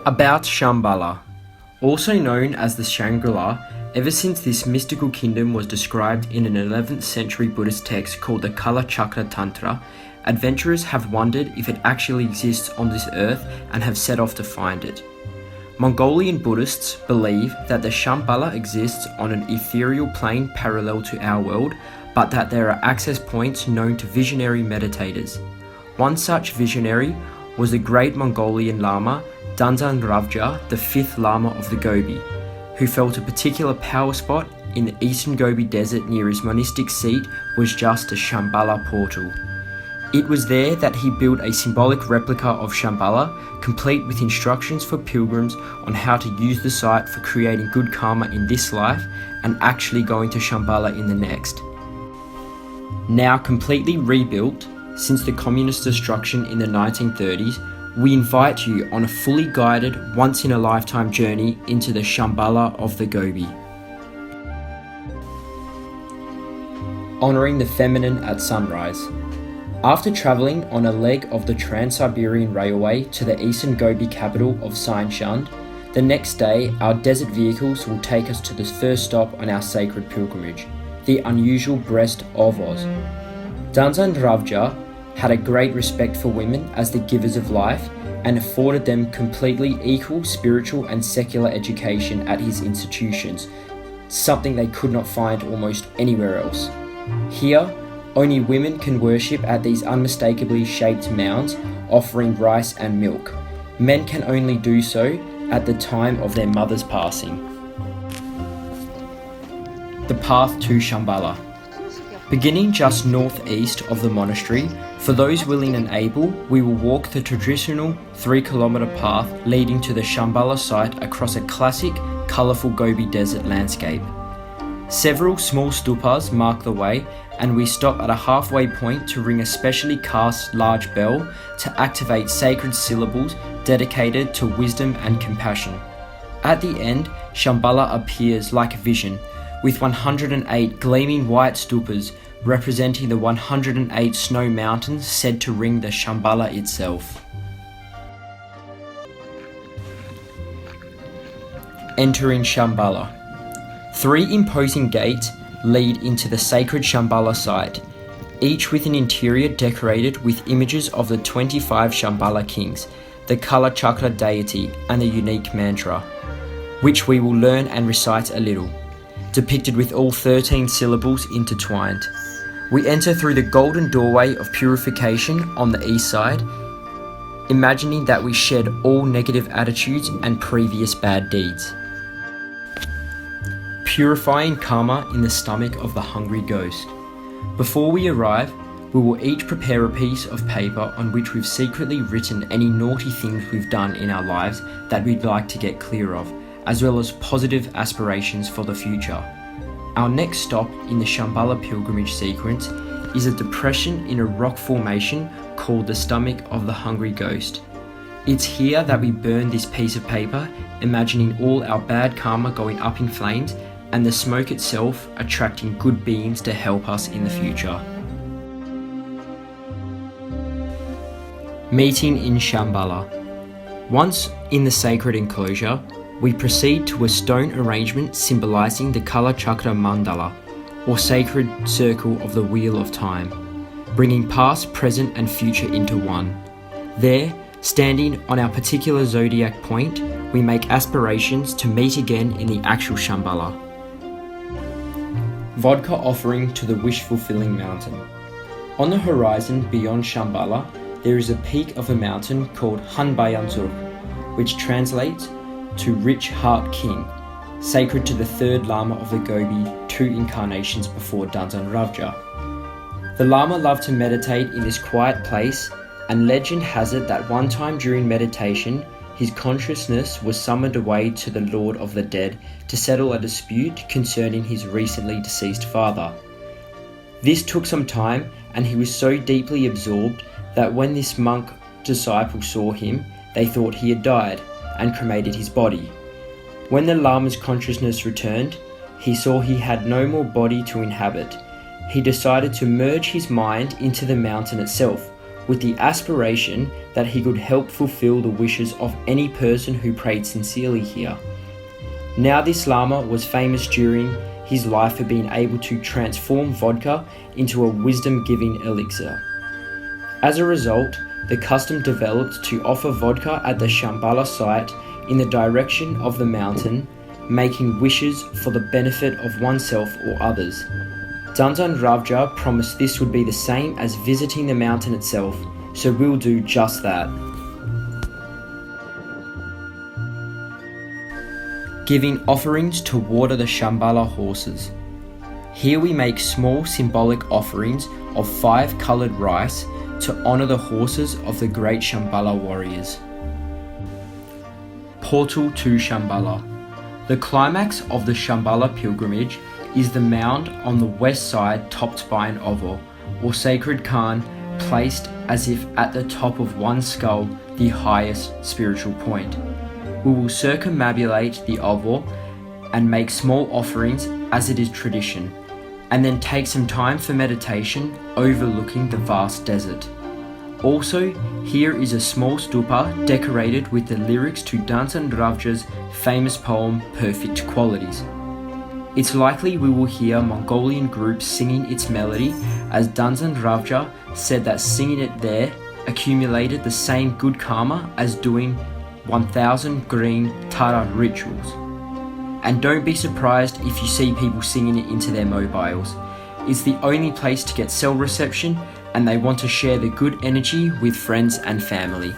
About Shambhala. Also known as the Shangri-La, ever since this mystical kingdom was described in an 11th century Buddhist text called the Kalachakra Tantra, adventurers have wondered if it actually exists on this earth and have set off to find it. Mongolian Buddhists believe that the Shambhala exists on an ethereal plane parallel to our world, but that there are access points known to visionary meditators. One such visionary was the great Mongolian Lama Danzan Ravjaa, the 5th Lama of the Gobi, who felt a particular power spot in the Eastern Gobi Desert near his monastic seat was just a Shambhala portal. It was there that he built a symbolic replica of Shambhala, complete with instructions for pilgrims on how to use the site for creating good karma in this life and actually going to Shambhala in the next. Now completely rebuilt since the communist destruction in the 1930s, we invite you on a fully guided, once-in-a-lifetime journey into the Shambhala of the Gobi. Honouring the feminine at sunrise. After travelling on a leg of the Trans-Siberian Railway to the Eastern Gobi capital of Sainshund, the next day our desert vehicles will take us to the first stop on our sacred pilgrimage, the unusual breast of Oz. Danzan Ravjaa had a great respect for women as the givers of life and afforded them completely equal spiritual and secular education at his institutions, something they could not find almost anywhere else. Here, only women can worship at these unmistakably shaped mounds offering rice and milk. Men can only do so at the time of their mother's passing. The path to Shambhala. Beginning just northeast of the monastery, for those willing and able, we will walk the traditional 3-kilometre path leading to the Shambhala site across a classic, colourful Gobi desert landscape. Several small stupas mark the way, and we stop at a halfway point to ring a specially cast large bell to activate sacred syllables dedicated to wisdom and compassion. At the end, Shambhala appears like a vision, with 108 gleaming white stupas representing the 108 snow mountains said to ring the Shambhala itself. Entering Shambhala. 3 imposing gates lead into the sacred Shambhala site, each with an interior decorated with images of the 25 Shambhala kings, the Kalachakra deity and the unique mantra, which we will learn and recite a little, depicted with all 13 syllables intertwined. We enter through the golden doorway of purification on the east side, imagining that we shed all negative attitudes and previous bad deeds. Purifying karma in the stomach of the hungry ghost. Before we arrive, we will each prepare a piece of paper on which we've secretly written any naughty things we've done in our lives that we'd like to get clear of, as well as positive aspirations for the future. Our next stop in the Shambhala pilgrimage sequence is a depression in a rock formation called the stomach of the hungry ghost. It's here that we burn this piece of paper, imagining all our bad karma going up in flames and the smoke itself attracting good beings to help us in the future. Meeting in Shambhala. Once in the sacred enclosure, we proceed to a stone arrangement symbolizing the Kalachakra Mandala, or sacred circle of the wheel of time, bringing past, present and future into one. There, standing on our particular zodiac point, we make aspirations to meet again in the actual Shambhala. Vodka offering to the wish-fulfilling mountain. On the horizon beyond Shambhala, there is a peak of a mountain called Hanbayanzur, which translates to Rich Heart King, sacred to the 3rd Lama of the Gobi 2 incarnations before Danzan Ravjaa. The Lama loved to meditate in this quiet place, and legend has it that one time during meditation, his consciousness was summoned away to the Lord of the Dead to settle a dispute concerning his recently deceased father. This took some time, and he was so deeply absorbed that when this monk disciple saw him, they thought he had died and cremated his body. When the Lama's consciousness returned, he saw he had no more body to inhabit. He decided to merge his mind into the mountain itself, with the aspiration that he could help fulfill the wishes of any person who prayed sincerely here. Now this Lama was famous during his life for being able to transform vodka into a wisdom-giving elixir. As a result, the custom developed to offer vodka at the Shambhala site in the direction of the mountain, making wishes for the benefit of oneself or others. Danzan Ravjaa promised this would be the same as visiting the mountain itself, so we'll do just that. Giving offerings to water the Shambhala horses. Here we make small symbolic offerings of 5 coloured rice to honour the horses of the great Shambhala warriors. Portal to Shambhala. The climax of the Shambhala pilgrimage is the mound on the west side topped by an oval, or sacred cairn, placed as if at the top of one skull, the highest spiritual point. We will circumambulate the oval and make small offerings as it is tradition, and then take some time for meditation overlooking the vast desert. Also, here is a small stupa decorated with the lyrics to Danzan Ravjaa's famous poem Perfect Qualities. It's likely we will hear Mongolian groups singing its melody, as Danzan Ravjaa said that singing it there accumulated the same good karma as doing 1000 green Tara rituals. And don't be surprised if you see people singing it into their mobiles. It's the only place to get cell reception, and they want to share the good energy with friends and family.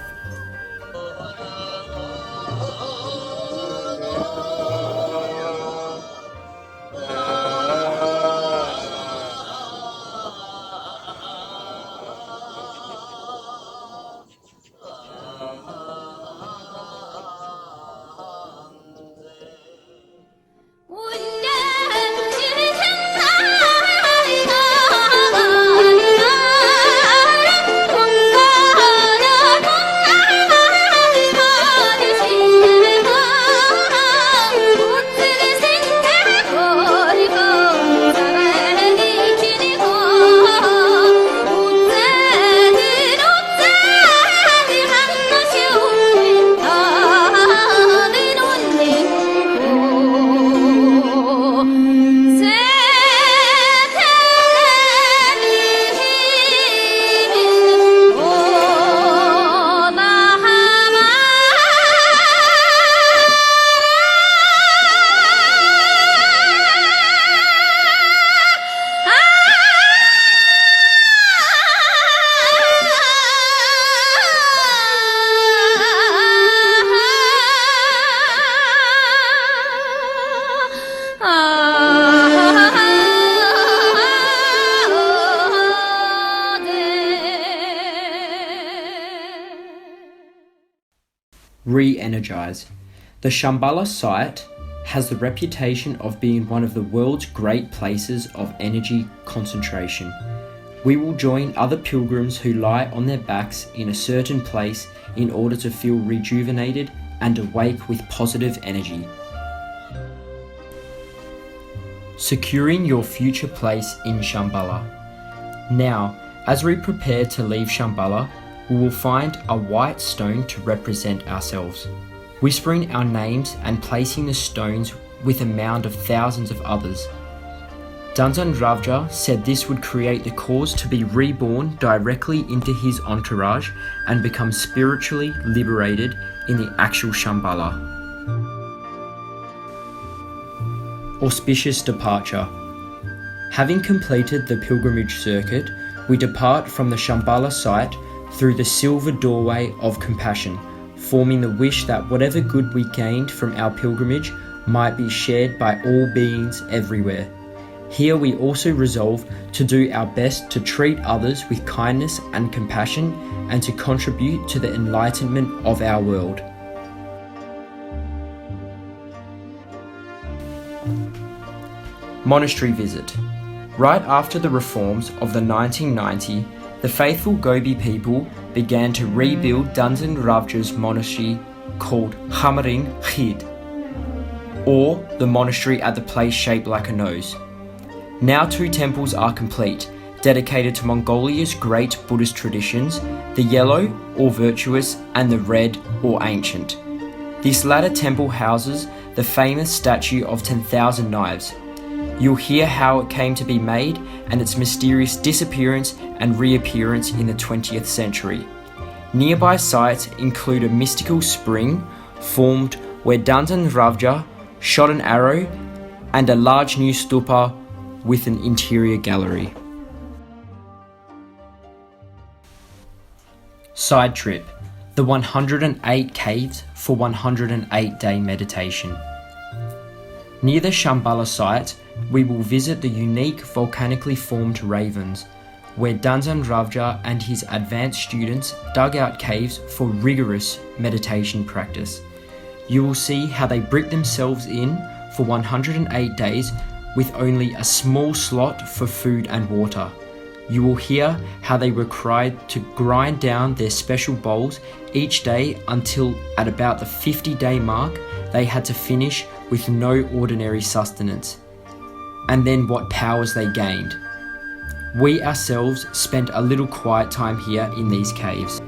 Re-energize. The Shambhala site has the reputation of being one of the world's great places of energy concentration. We will join other pilgrims who lie on their backs in a certain place in order to feel rejuvenated and awake with positive energy. Securing your future place in Shambhala. Now, as we prepare to leave Shambhala, we will find a white stone to represent ourselves, whispering our names and placing the stones with a mound of thousands of others. Danzan Ravjaa said this would create the cause to be reborn directly into his entourage and become spiritually liberated in the actual Shambhala. Auspicious departure. Having completed the pilgrimage circuit, we depart from the Shambhala site through the silver doorway of compassion, forming the wish that whatever good we gained from our pilgrimage might be shared by all beings everywhere. Here we also resolve to do our best to treat others with kindness and compassion and to contribute to the enlightenment of our world. Monastery visit. Right after the reforms of the 1990, the faithful Gobi people began to rebuild Danzan Ravjaa's monastery called Hamaring Khid, or the monastery at the place shaped like a nose. Now 2 temples are complete, dedicated to Mongolia's great Buddhist traditions, the yellow, or virtuous, and the red, or ancient. This latter temple houses the famous statue of 10,000 knives. You'll hear how it came to be made and its mysterious disappearance and reappearance in the 20th century. Nearby sites include a mystical spring formed where Danzan Ravjaa shot an arrow and a large new stupa with an interior gallery. Side trip: the 108 caves for 108-day meditation. Near the Shambhala site, we will visit the unique volcanically formed ravens, where Danzan Ravjaa and his advanced students dug out caves for rigorous meditation practice. You will see how they brick themselves in for 108 days with only a small slot for food and water. You will hear how they were required to grind down their special bowls each day until at about the 50-day mark they had to finish with no ordinary sustenance. And then what powers they gained. We ourselves spent a little quiet time here in these caves.